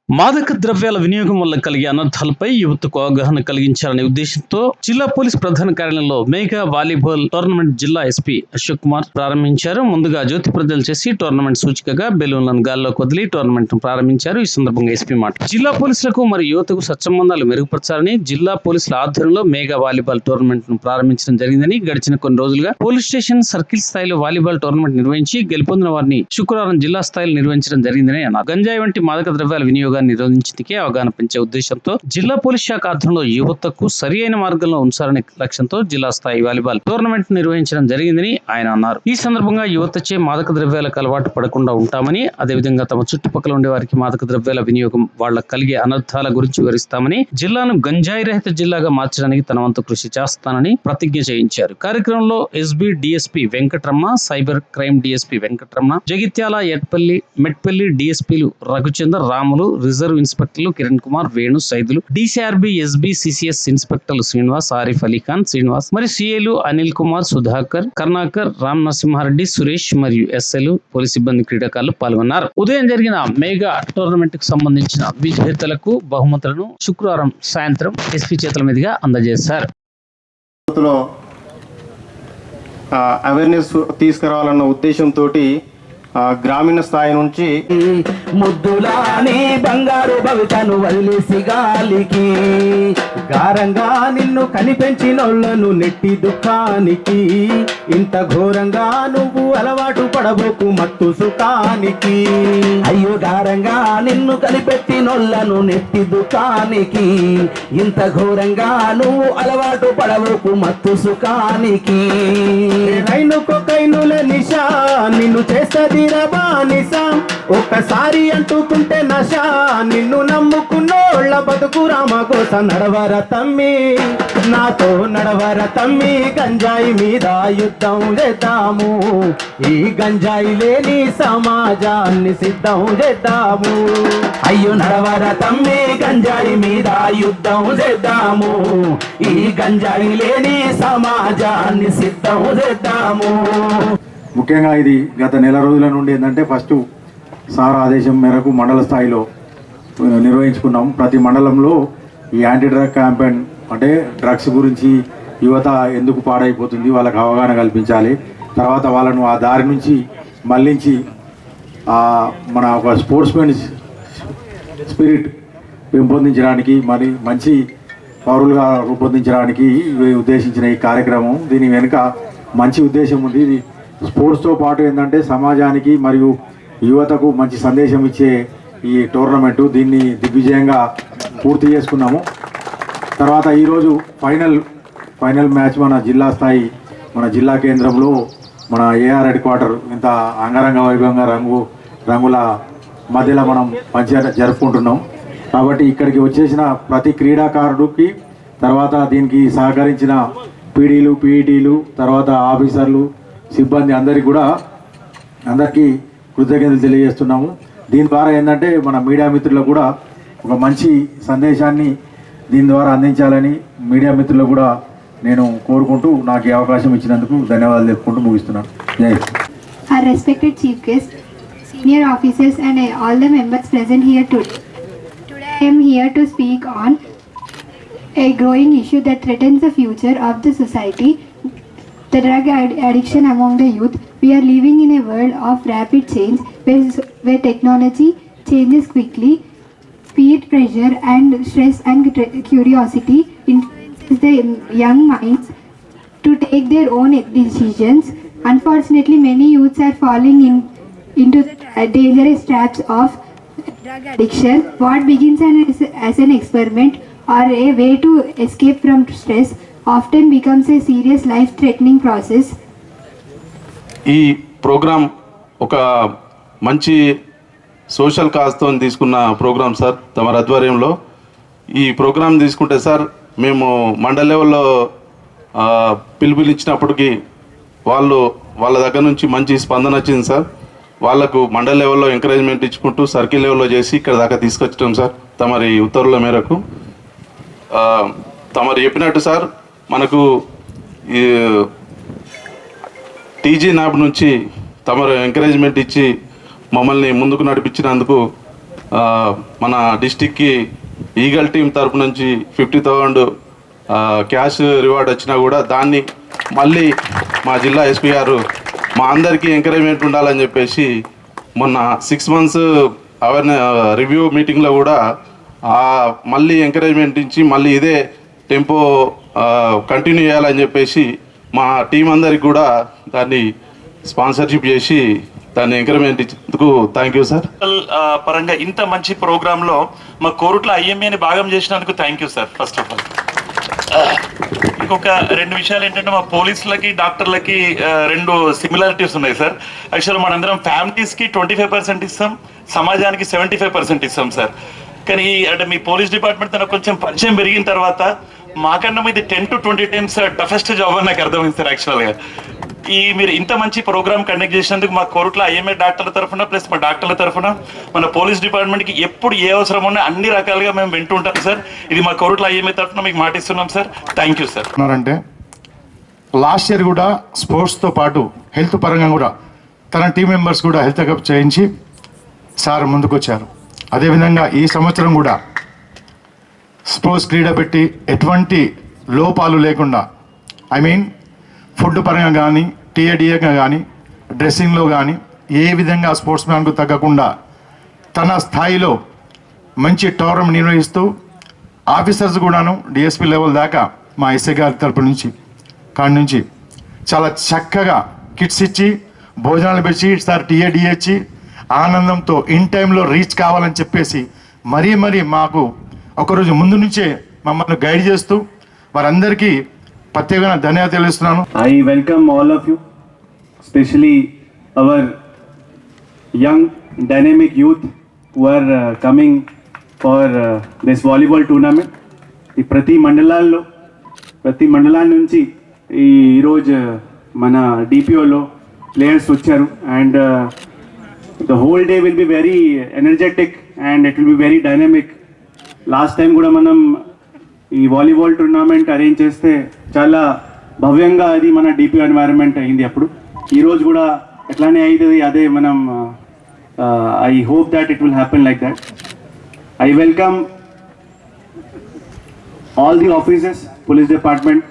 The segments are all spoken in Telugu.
మాదక ద్రవ్యాల వినియోగం వల్ల కలిగే అనర్థాలపై యువతకు అవగాహన కలిగించాలనే ఉద్దేశంతో జిల్లా పోలీస్ ప్రధాన కార్యాలయంలో మెగా వాలీబాల్ టోర్నమెంట్ జిల్లా ఎస్పీ అశోక్ కుమార్ ప్రారంభించారు. ముందుగా జ్యోతి ప్రజ్వలన చేసి టోర్నమెంట్ సూచికగా బెలూన్లను గాల్లోకి వదిలి టోర్నమెంట్ ను ప్రారంభించారు. ఈ సందర్భంగా ఎస్పీ మాట జిల్లా పోలీసులకు మరియు యువతకు సత్సంబంధాలు మెరుగుపరచాలని జిల్లా పోలీసుల ఆధ్వర్యంలో మెగా వాలీబాల్ టోర్నమెంట్ ను ప్రారంభించడం జరిగిందని, గడిచిన కొన్ని రోజులుగా పోలీస్ స్టేషన్ సర్కిల్ స్థాయిలో వాలీబాల్ టోర్నమెంట్ నిర్వహించి గెలుపొందిన వారిని శుక్రవారం జిల్లా స్థాయిలో నిర్వహించడం జరిగిందని అన్నారు. గంజాయి వంటి మాదక ద్రవ్యాల వినియోగం నిరోధించేందుకే అవగాహన పెంచే ఉద్దేశంతో జిల్లా పోలీస్ శాఖ ఆధ్వర్యంలో యువతకు సరి అయిన మార్గంలో ఉంచాలనే లక్ష్యంతో జిల్లా స్థాయి వాలీబాల్ టోర్నమెంట్ నిర్వహించడం జరిగిందని ఆయన అన్నారు. ఈ సందర్భంగా యువతచే మాదక ద్రవ్యాలకు అలవాటు పడకుండా ఉంటామని, అదేవిధంగా తమ చుట్టుపక్కల ఉండే వారికి మాదక ద్రవ్యాల వినియోగం వాళ్లకు కలిగే అనర్థాల గురించి వివరిస్తామని, జిల్లాను గంజాయి రహిత జిల్లాగా మార్చడానికి తన వంతు కృషి చేస్తానని ప్రతిజ్ఞ చేయించారు. కార్యక్రమంలో SB DSP Venkataramana, cyber crime DSP Venkataramana, Jagtial, Metpally డిఎస్పీలు రఘుచందర్, రాములు, రిజర్వ్ ఇన్స్పెక్టర్లు Kiran Kumar, Venu, Saidulu, DCRB, SB, CCS ఇన్స్పెక్టర్లు శ్రీనివాస్, ఆరిఫ్ అలీ ఖాన్, శ్రీనివాస్, మరి సిఏలు అనిల్ కుమార్, సుధాకర్, కర్ణాకర్, రామ్ నరసింహారెడ్డి, సురేష్ మరియు ఎస్ఎల్ పోలీస్ సిబ్బంది, క్రీడాకారులు పాల్గొన్నారు. ఉదయం జరిగిన మెగా టోర్నమెంట్ కు సంబంధించిన విజేతలకు బహుమతులను శుక్రవారం సాయంత్రం ఎస్పీ చేతుల మీదుగా అందజేశారు. అవేర్నెస్ తీసుకురావాలన్న ఉద్దేశంతో గ్రామీణ స్థాయి నుంచి ముద్దులానే బంగారు భవితను వదిలేసి గాలికి గారంగా నిన్ను కనిపెంచినోళ్లను నెట్టి దుఃఖానికి ఇంత ఘోరంగా నువ్వు అలవాటు పడబోకు మత్తు సుఖానికి. అయ్యో గారంగా నిన్ను కనిపెట్టినోళ్లను నెట్టి దుఃఖానికి ఇంత ఘోరంగా నువ్వు అలవాటు పడబోకు మత్తు సుఖానికి. కైనుల నిషా నిన్ను చేస్తది ఒక్కసారి అంటుకుంటే నశ నిన్ను నమ్ముకున్నోళ్ళ బతుకు రామ కోసం నడవర తమ్మి, నాతో నడవర తమ్మి, గంజాయి మీద యుద్ధం చేద్దాము, ఈ గంజాయి లేని సమాజాన్ని సిద్ధం చేద్దాము. అయ్యో నడవర తమ్మి, గంజాయి మీద యుద్ధం చేద్దాము, ఈ గంజాయి లేని సమాజాన్ని సిద్ధం చేద్దాము. ముఖ్యంగా ఇది గత నెల రోజుల నుండి ఏంటంటే ఫస్ట్ సార్ ఆదేశం మేరకు మండల స్థాయిలో నిర్వహించుకున్నాం. ప్రతి మండలంలో ఈ యాంటీ డ్రగ్ క్యాంపెయిన్ అంటే డ్రగ్స్ గురించి యువత ఎందుకు పాడైపోతుంది వాళ్ళకి అవగాహన కల్పించాలి, తర్వాత వాళ్ళను ఆ దారి నుంచి మళ్లించి మన ఒక స్పోర్ట్స్మెన్ స్పిరిట్ పెంపొందించడానికి మరి మంచి పౌరులుగా రూపొందించడానికి ఉద్దేశించిన ఈ కార్యక్రమం. దీని వెనుక మంచి ఉద్దేశం ఉంది. ఇది స్పోర్ట్స్తో పాటు ఏంటంటే సమాజానికి మరియు యువతకు మంచి సందేశం ఇచ్చే ఈ టోర్నమెంటు, దీన్ని దిగ్విజయంగా పూర్తి చేసుకున్నాము. తర్వాత ఈరోజు ఫైనల్ మ్యాచ్ మన జిల్లా స్థాయి మన జిల్లా కేంద్రంలో మన ఏఆర్ హెడ్ క్వార్టర్ ఇంత అంగరంగ వైభవంగా రంగుల మధ్యలో మనం మంచిగా జరుపుకుంటున్నాం. కాబట్టి ఇక్కడికి వచ్చేసిన ప్రతి క్రీడాకారుడికి, తర్వాత దీనికి సహకరించిన పీడీలు, పీఈటీలు, తర్వాత ఆఫీసర్లు, సిబ్బంది అందరికీ కృతజ్ఞతలు తెలియజేస్తున్నాము. దీని ద్వారా ఏంటంటే మన మీడియా మిత్రులకు కూడా ఒక మంచి సందేశాన్ని దీని ద్వారా అందించాలని మీడియా మిత్రులకు కూడా నేను కోరుకుంటూ నాకు ఈ అవకాశం ఇచ్చినందుకు ధన్యవాదాలు చెప్పుకుంటూ ముగిస్తున్నాను. జై Hind. Our respected chief guest, senior officers and all the members present here today. Today I am here to speak on a growing issue that threatens the future of the society, the drug addiction among the youth. We are living in a world of rapid change where technology changes quickly. Peer pressure and stress and curiosity influences the young minds to take their own decisions. Unfortunately, many youths are falling into the dangerous traps of drug addiction. What begins as an experiment or a way to escape from stress often becomes a serious life-threatening process. ఈ ప్రోగ్రాం ఒక మంచి సోషల్ కాజ్తో తీసుకున్న ప్రోగ్రాం సార్ తమ ఆధ్వర్యంలో. ఈ ప్రోగ్రాం తీసుకుంటే సార్ మేము మండల లెవెల్లో పిలుపునిచ్చినప్పటికీ వాళ్ళ దగ్గర నుంచి మంచి స్పందన వచ్చింది సార్. వాళ్లకు మండల లెవెల్లో ఎంకరేజ్మెంట్ ఇచ్చుకుంటూ సర్కిల్ లెవెల్లో చేసి ఇక్కడ దాకా తీసుకొచ్చడం సార్ తమరి ఉత్తర్వుల మేరకు. తమరు చెప్పినట్టు సార్ మనకు ఈ టీజీ నాబ్ నుంచి తమరు ఎంకరేజ్మెంట్ ఇచ్చి మమ్మల్ని ముందుకు నడిపించినందుకు మన డిస్టిక్కి ఈగల్ టీం తరపు నుంచి 50,000 క్యాష్ రివార్డ్ వచ్చినా కూడా దాన్ని మళ్ళీ మా జిల్లా ఎస్పీ గారు మా అందరికీ ఎంకరేజ్మెంట్ ఉండాలని చెప్పేసి మొన్న 6 months రివ్యూ మీటింగ్లో కూడా మళ్ళీ ఎంకరేజ్మెంట్ ఇచ్చి మళ్ళీ ఇదే టెంపో కంటిన్యూ చేయాలని చెప్పేసి మా టీం అందరికి కూడా దాన్ని స్పాన్సర్షిప్ చేసి దాన్ని ఎంకరేజ్మెంట్ ఇచ్చేందుకు థ్యాంక్ యూ సార్. పరంగా ఇంత మంచి ప్రోగ్రాంలో మా కోరుట్ల ఐఎంఏని భాగం చేసినందుకు thank you sir. First of all ఇంకొక 2 విషయాలు ఏంటంటే మా పోలీసులకి డాక్టర్లకి 2 సిమిలారిటీస్ ఉన్నాయి సార్. యాక్చువల్గా మనందరం ఫ్యామిలీస్కి 25% ఇస్తాం, సమాజానికి 75% ఇస్తాం సార్. కానీ అంటే మీ పోలీస్ డిపార్ట్మెంట్ తనకు కొంచెం పరిచయం పెరిగిన తర్వాత మాకన్నా ఇది 10 to 20 times టఫెస్ట్ జాబ్ అని నాకు అర్థమైంది సార్. యాక్చువల్గా మీరు ఇంత మంచి ప్రోగ్రామ్ కండక్ట్ చేసినందుకు మా కోరుట్ల ఐఎంఏ డాక్టర్ల తరఫున ప్లస్ మా డాక్టర్ల తరఫున మన పోలీస్ డిపార్ట్మెంట్కి ఎప్పుడు ఏ అవసరం ఉన్నా అన్ని రకాలుగా మేము వింటూ ఉంటాం సార్. ఇది మా కోరుట్ల ఐఎంఏ తరఫున మీకు మాటిస్తున్నాం సార్. Thank you sir. అంటే లాస్ట్ ఇయర్ కూడా స్పోర్ట్స్తో పాటు హెల్త్ పరంగా కూడా తన టీం మెంబర్స్ కూడా హెల్త్ చెకప్ చేయించి సార్ ముందుకొచ్చారు. అదేవిధంగా ఈ సంవత్సరం కూడా స్పోర్ట్స్ క్రీడ పెట్టి ఎటువంటి లోపాలు లేకుండా ఫుడ్ పరంగా కానీ టీఏడిఏగా కానీ డ్రెస్సింగ్లో కానీ ఏ విధంగా స్పోర్ట్స్ మ్యాన్కు తగ్గకుండా తన స్థాయిలో మంచి టోర్నమెంట్ నిర్వహిస్తూ ఆఫీసర్స్ కూడాను డిఎస్పీ లెవెల్ దాకా మా ఎస్ఐ గారి తరపు నుంచి నుంచి చాలా చక్కగా కిట్స్ ఇచ్చి భోజనాలు పెట్టి సార్ టీఏడిఏ ఇచ్చి ఆనందంతో ఇన్ టైంలో రీచ్ కావాలని చెప్పేసి మరీ మాకు ఒకరోజు ముందు నుంచే మమ్మల్ని గైడ్ చేస్తూ వారందరికీ ప్రత్యేకంగా ధన్యవాదాలు తెలుస్తున్నాను. I welcome all of you, especially our young dynamic youth who are coming for this volleyball tournament. ఈ ప్రతి మండలాల నుంచి ఈరోజు మన డిపిఓలో ప్లేయర్స్ వచ్చారు and the whole day will be very energetic and it will be very dynamic. Last time కూడా మనం ఈ వాలీబాల్ టోర్నమెంట్ అరేంజ్ చేస్తే చాలా భవ్యంగా అది మన డిపిఓ ఎన్వైరన్మెంట్ అయింది. అప్పుడు ఈరోజు కూడా ఎట్లానే అవుతుంది అదే మనం I hope that it will happen like that. I welcome all the officers police department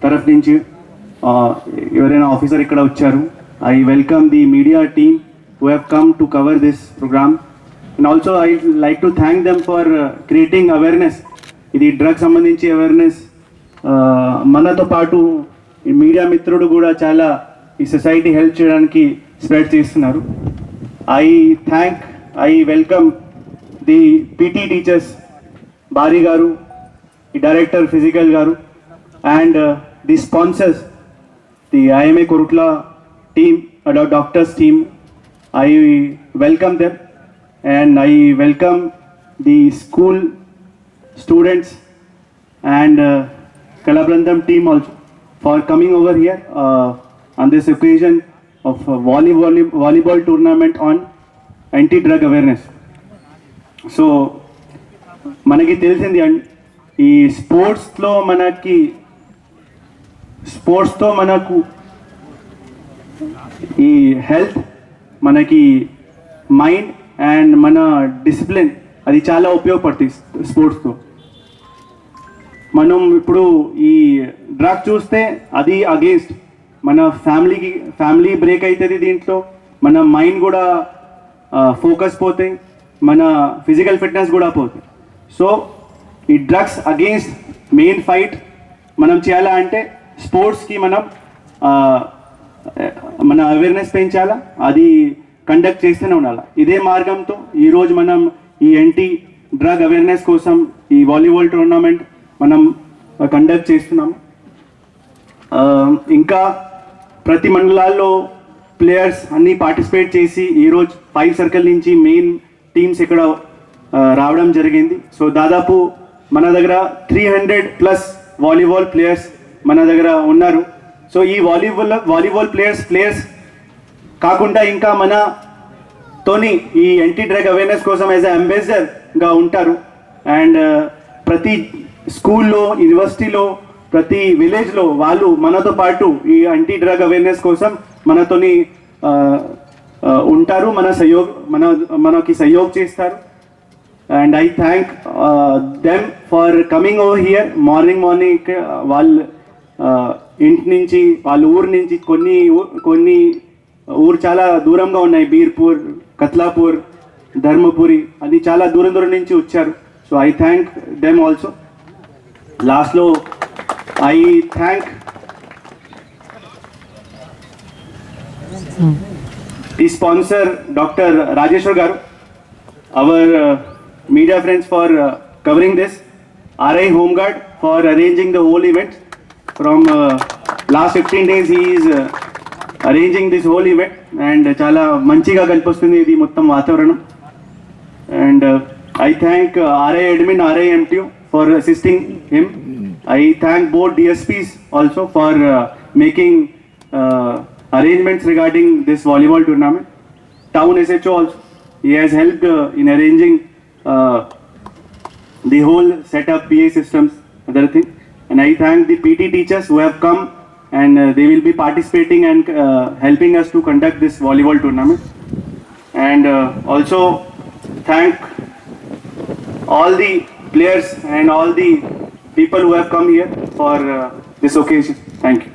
తరఫు నుంచి ఎవరైనా ఆఫీసర్ ఇక్కడ వచ్చారు. I welcome the media team who have come to cover this program and also I like to thank them for creating awareness. ఇది డ్రగ్ సంబంధించి అవేర్నెస్ మనతో పాటు ఈ మీడియా మిత్రుడు కూడా చాలా ఈ సొసైటీ హెల్ప్ చేయడానికి స్ప్రెడ్ చేస్తున్నారు. I welcome the PT teachers బారీ గారు, ఈ డైరెక్టర్ ఫిజికల్ గారు and the sponsors the IMA Korutla team, doctors team. I welcome them and I welcome the school students and Kalabrandam team also for coming over here on this occasion of volleyball tournament on anti-drug awareness. So మనకి తెలిసింది ఈ స్పోర్ట్స్తో మనకు ఈ హెల్త్, మనకి మైండ్ అండ్ మన డిసిప్లిన్ అది చాలా ఉపయోగపడుతుంది స్పోర్ట్స్తో. మనం ఇప్పుడు ఈ డ్రగ్ చూస్తే అది అగేన్స్ట్ మన ఫ్యామిలీ బ్రేక్ అవుతుంది. దీంట్లో మన మైండ్ కూడా ఫోకస్ పోతాయి, మన ఫిజికల్ ఫిట్నెస్ కూడా పోతాయి. సో ఈ డ్రగ్స్ అగేన్స్ట్ మెయిన్ ఫైట్ మనం చేయాలా అంటే స్పోర్ట్స్కి మనం మన అవేర్నెస్ పెంచాలా, అది కండక్ట్ చేస్తూనే ఉండాలి. ఇదే మార్గంతో ఈరోజు మనం ఈ యాంటీ డ్రగ్ అవేర్నెస్ కోసం ఈ వాలీబాల్ టోర్నమెంట్ మనం కండక్ట్ చేస్తున్నాము. ఇంకా ప్రతి మండలాల్లో ప్లేయర్స్ అన్నీ పార్టిసిపేట్ చేసి ఈరోజు 5 సర్కిల్ నుంచి మెయిన్ టీమ్స్ ఇక్కడ రావడం జరిగింది. సో దాదాపు మన దగ్గర 300+ వాలీబాల్ ప్లేయర్స్ మన దగ్గర ఉన్నారు. సో ఈ వాలీబాల్ ప్లేయర్స్ కాకుండా ఇంకా మనతోని ఈ యాంటీ డ్రగ్ అవేర్నెస్ కోసం యాజ్ అంబాసిడర్గా ఉంటారు. అండ్ ప్రతి స్కూల్లో, యూనివర్సిటీలో, ప్రతి విలేజ్లో వాళ్ళు మనతో పాటు ఈ యాంటీ డ్రగ్ అవేర్నెస్ కోసం మనతోని ఉంటారు, మనకి సహయోగం చేస్తారు. and I thank them for coming over here morning వాళ్ళు ఇంటి నుంచి వాళ్ళ ఊరు నుంచి కొన్ని ఊరు చాలా దూరంగా ఉన్నాయి, బీర్పూర్, కత్లాపూర్, ధర్మపురి, అది చాలా దూరం నుంచి వచ్చారు. So I thank them also. లాస్ట్లో I thank the sponsor Dr. Rajeshwar Garu, our media friends for covering this, RI Home Guard for arranging the whole event. From last 15 days he is arranging this whole event and chala manchiga kanipistundi idi mottam vatavaranam. And I thank RI admin, RI MTU for assisting him. I thank both DSPs also for making arrangements regarding this volleyball tournament. Town SHO also, he has helped in arranging the whole setup, PA systems, other thing. And I thank the PT teachers who have come and they will be participating and helping us to conduct this volleyball tournament. And also thank all the players and all the people who have come here for this occasion. Thank you.